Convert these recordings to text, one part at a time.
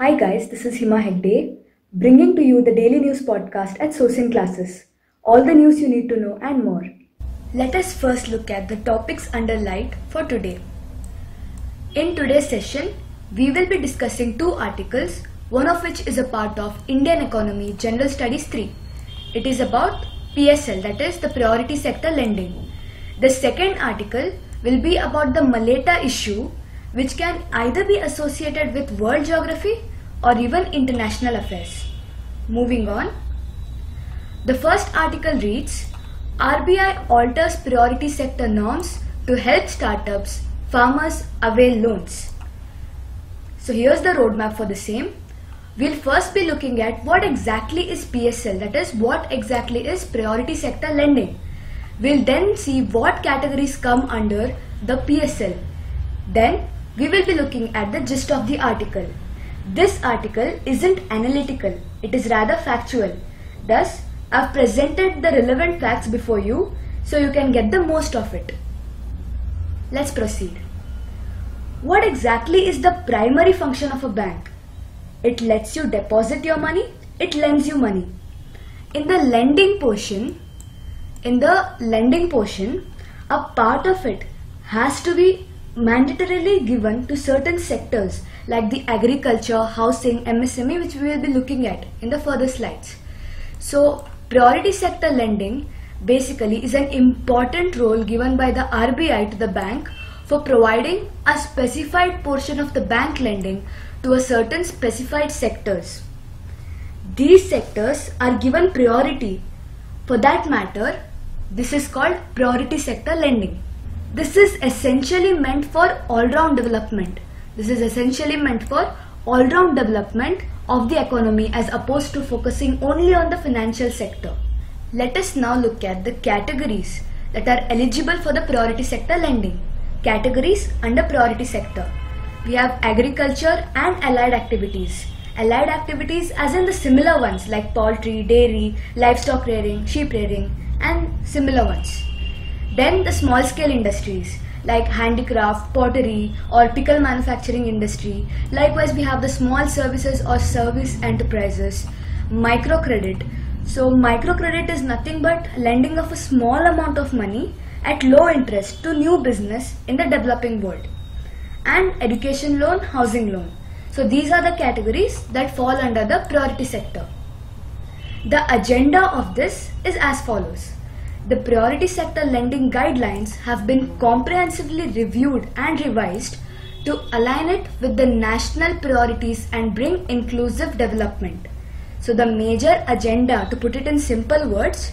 Hi guys, this is Hima Hegde, bringing to you the daily news podcast at Sourcing Classes. All the news you need to know and more. Let us first look at the topics under light for today. In today's session, we will be discussing two articles, one of which is a part of Indian Economy General Studies 3. It is about PSL, that is the Priority Sector Lending. The second article will be about the Maleta issue, which can either be associated with world geography or even international affairs. Moving on. The first article reads, RBI alters priority sector norms to help startups, farmers avail loans. So here's the roadmap for the same. We'll first be looking at what exactly is PSL, that is what exactly is priority sector lending. We'll then see what categories come under the PSL. Then we will be looking at the gist of the article. This article isn't analytical, it is rather factual. Thus, I've presented the relevant facts before you so you can get the most of it. Let's proceed. What exactly is the primary function of a bank? It lets you deposit your money, it lends you money. In the lending portion, a part of it has to be mandatorily given to certain sectors like the agriculture, housing, MSME, which we will be looking at in the further slides. So priority sector lending basically is an important role given by the RBI to the bank for providing a specified portion of the bank lending to a certain specified sectors. These sectors are given priority. For that matter, this is called priority sector lending. This is essentially meant for all-round development. Of the economy as opposed to focusing only on the financial sector. Let us now look at the categories that are eligible for the priority sector lending. Categories under priority sector. We have agriculture and allied activities. Allied activities as in the similar ones like poultry, dairy, livestock rearing, sheep rearing and similar ones. Then the small scale industries like handicraft, pottery or pickle manufacturing industry. Likewise, we have the small services or service enterprises. Microcredit. So microcredit is nothing but lending of a small amount of money at low interest to new business in the developing world. And education loan, housing loan. So these are the categories that fall under the priority sector. The agenda of this is as follows. The priority sector lending guidelines have been comprehensively reviewed and revised to align it with the national priorities and bring inclusive development. So the major agenda, to put it in simple words,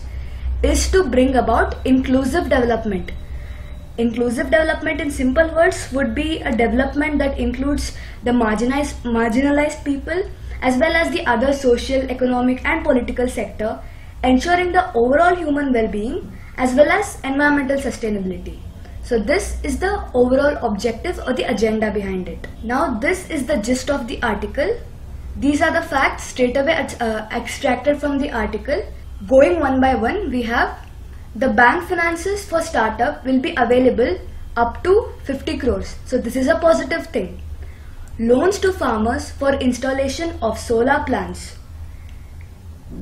is to bring about inclusive development. Inclusive development in simple words would be a development that includes the marginalized people as well as the other social, economic and political sector, ensuring the overall human well-being as well as environmental sustainability. So this is the overall objective or the agenda behind it. Now this is the gist of the article. These are the facts straight away extracted from the article. Going one by one, we have the bank finances for startup will be available up to 50 crores. So this is a positive thing. Loans to farmers for installation of solar plants.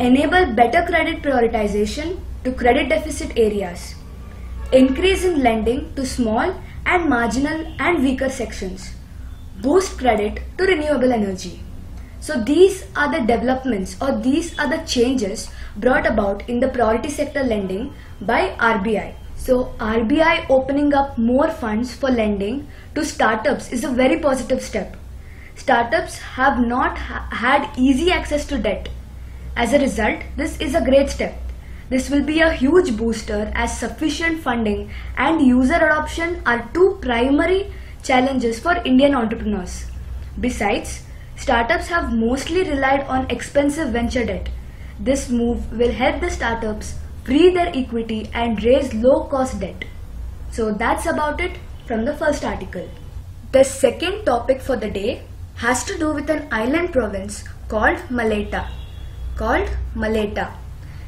Enable better credit prioritization to credit deficit areas. Increase in lending to small and marginal and weaker sections. Boost credit to renewable energy. So these are the developments or these are the changes brought about in the priority sector lending by RBI. So RBI opening up more funds for lending to startups is a very positive step. Startups have not had easy access to debt. As a result, this is a great step. This will be a huge booster as sufficient funding and user adoption are two primary challenges for Indian entrepreneurs. Besides, startups have mostly relied on expensive venture debt. This move will help the startups free their equity and raise low-cost debt. So that's about it from the first article. The second topic for the day has to do with an island province called Maleta.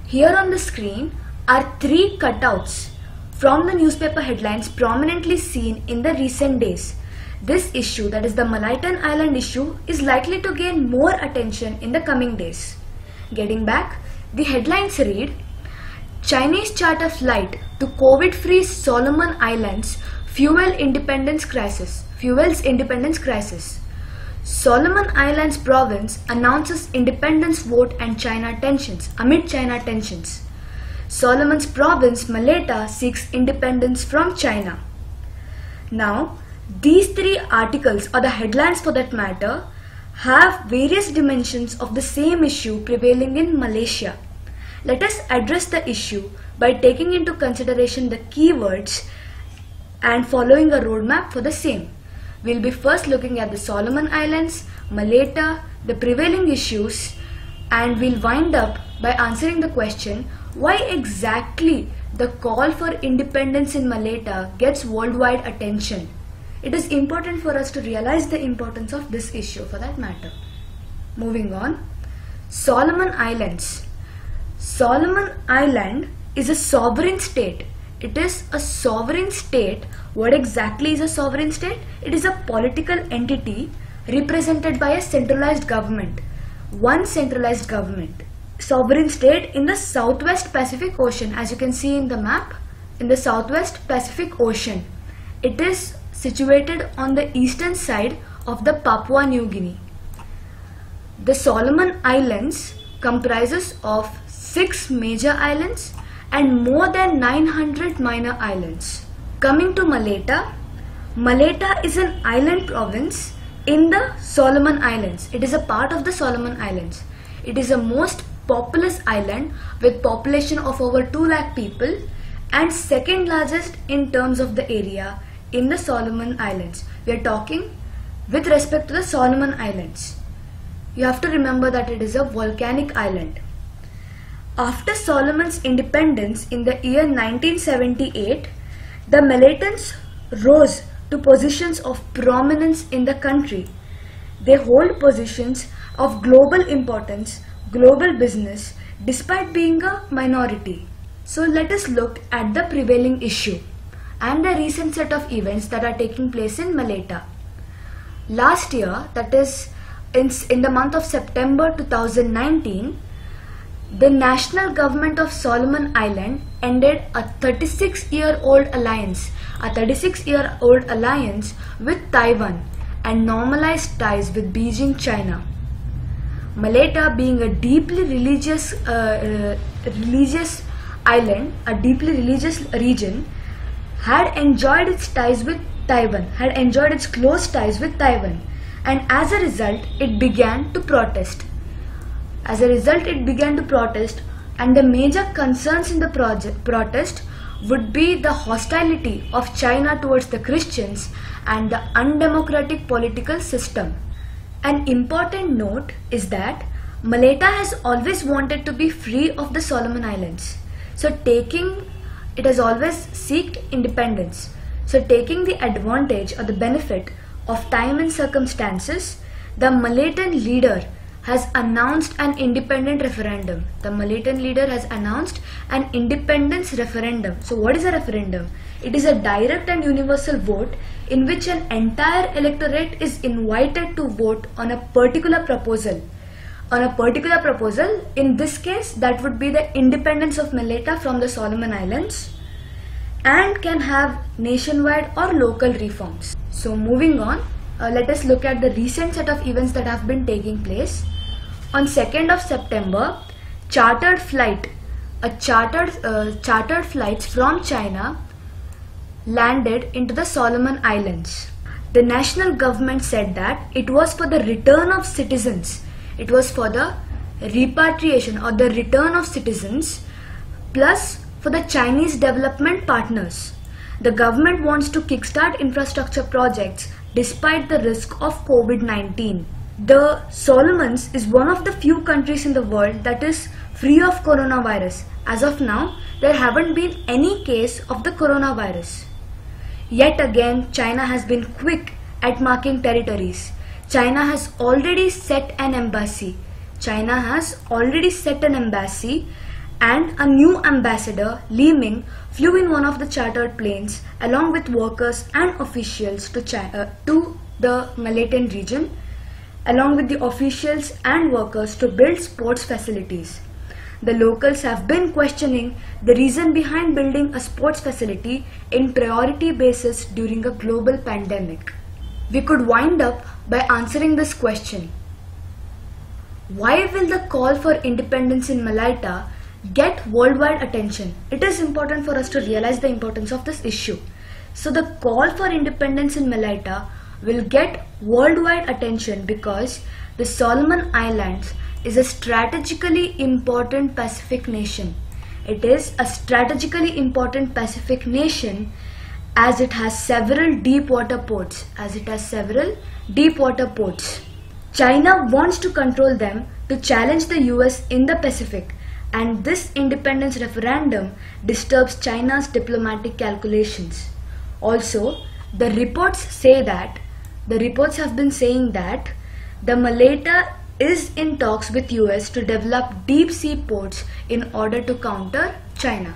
Here on the screen are three cutouts from the newspaper headlines prominently seen in the recent days. This issue, that is the Malaysian Island issue, is likely to gain more attention in the coming days. Getting back, the headlines read, Chinese charter flight to COVID-free Solomon Islands fuels independence crisis. Solomon Islands province announces independence vote and amid China tensions. Solomon's province Maleta seeks independence from China. Now, these three articles, or the headlines for that matter, have various dimensions of the same issue prevailing in Malaysia. Let us address the issue by taking into consideration the keywords and following a roadmap for the same. We'll be first looking at the Solomon Islands, Maleta, the prevailing issues, and we'll wind up by answering the question, why exactly the call for independence in Maleta gets worldwide attention. It is important for us to realize the importance of this issue for that matter. Moving on, Solomon Islands. Solomon Island is a sovereign state. It is a sovereign state. What exactly is a sovereign state? It is a political entity represented by a centralized government. One centralized government. Sovereign state in the Southwest Pacific Ocean, as you can see in the map, in the Southwest Pacific Ocean. It is situated on the eastern side of the Papua New Guinea. The Solomon Islands comprises of 6 major islands and more than 900 minor islands. Coming to Maleta, Maleta is an island province in the Solomon Islands. It is a part of the Solomon Islands. It is the most populous island with population of over 2 lakh people and second largest in terms of the area in the Solomon Islands. We are talking with respect to the Solomon Islands. You have to remember that it is a volcanic island. After Solomon's independence in the year 1978, the Malaysians rose to positions of prominence in the country. They hold positions of global importance, global business, despite being a minority. So let us look at the prevailing issue and the recent set of events that are taking place in Maleta. Last year, that is in the month of September 2019, the national government of Solomon Island ended a 36-year-old alliance with Taiwan and normalized ties with Beijing, China. Maleta, being a deeply religious island, a deeply religious region, had enjoyed its ties with Taiwan, had enjoyed its close ties with Taiwan, and as a result, it began to protest. And the major concerns in the protest would be the hostility of China towards the Christians and the undemocratic political system. An important note is that Maleta has always wanted to be free of the Solomon Islands. It has always sought independence. So taking the advantage or the benefit of time and circumstances, the Malaysian leader has announced an independent referendum. The Malaysian leader has announced an independence referendum. So what is a referendum? It is a direct and universal vote in which an entire electorate is invited to vote on a particular proposal. In this case, that would be the independence of Maleta from the Solomon Islands, and can have nationwide or local reforms. So moving on, let us look at the recent set of events that have been taking place. On 2nd of September, chartered flights from China landed into the Solomon Islands. The national government said that it was for the return of citizens. It was for the repatriation or the return of citizens, plus for the Chinese development partners. The government wants to kickstart infrastructure projects despite the risk of COVID-19. The Solomons is one of the few countries in the world that is free of coronavirus. As of now, there haven't been any case of the coronavirus. Yet again, China has been quick at marking territories. China has already set an embassy. and a new ambassador, Li Ming, flew in one of the chartered planes along with workers and officials to the Malaysian region, along with the officials and workers to build sports facilities. The locals have been questioning the reason behind building a sports facility in priority basis during a global pandemic. We could wind up by answering this question. Why will the call for independence in Malaysia get worldwide attention? It is important for us to realize the importance of this issue. So the call for independence in Malaysia will get worldwide attention because the Solomon Islands is a strategically important Pacific nation. It is a strategically important Pacific nation as it has several deep water ports. China wants to control them to challenge the US in the Pacific, and this independence referendum disturbs China's diplomatic calculations. Also, the reports have been saying that the Malaysia is in talks with US to develop deep sea ports in order to counter China.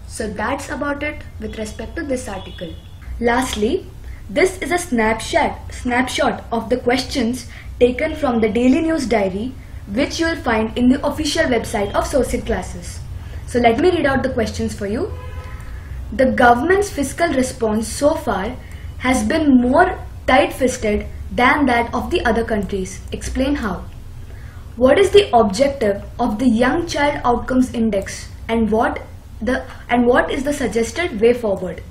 So that's about it with respect to this article. Lastly, this is a snapshot of the questions taken from the Daily News Diary, which you will find in the official website of Sourced Classes. So let me read out the questions for you. The government's fiscal response so far has been more tight-fisted than that of the other countries. Explain how. What is the objective of the Young Child Outcomes Index and what is the suggested way forward?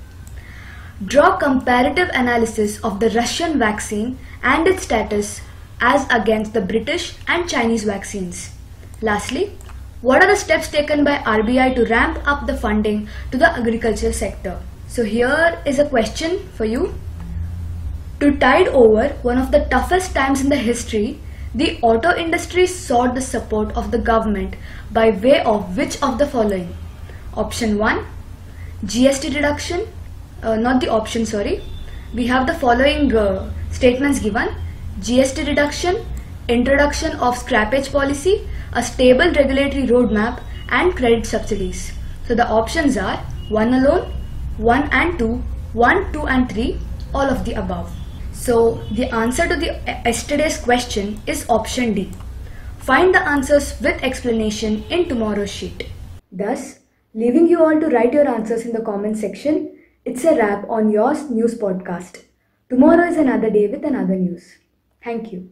Draw comparative analysis of the Russian vaccine and its status as against the British and Chinese vaccines. Lastly, what are the steps taken by RBI to ramp up the funding to the agriculture sector? So here is a question for you. To tide over one of the toughest times in the history, the auto industry sought the support of the government by way of which of the following? Option 1, GST reduction. We have the following statements given: GST reduction, introduction of scrappage policy, a stable regulatory roadmap, and credit subsidies. So the options are 1 alone, 1 and 2, 1, 2 and 3, all of the above. So the answer to yesterday's question is option D. Find the answers with explanation in tomorrow's sheet. Thus, leaving you all to write your answers in the comment section, it's a wrap on Yours News Podcast. Tomorrow is another day with another news. Thank you.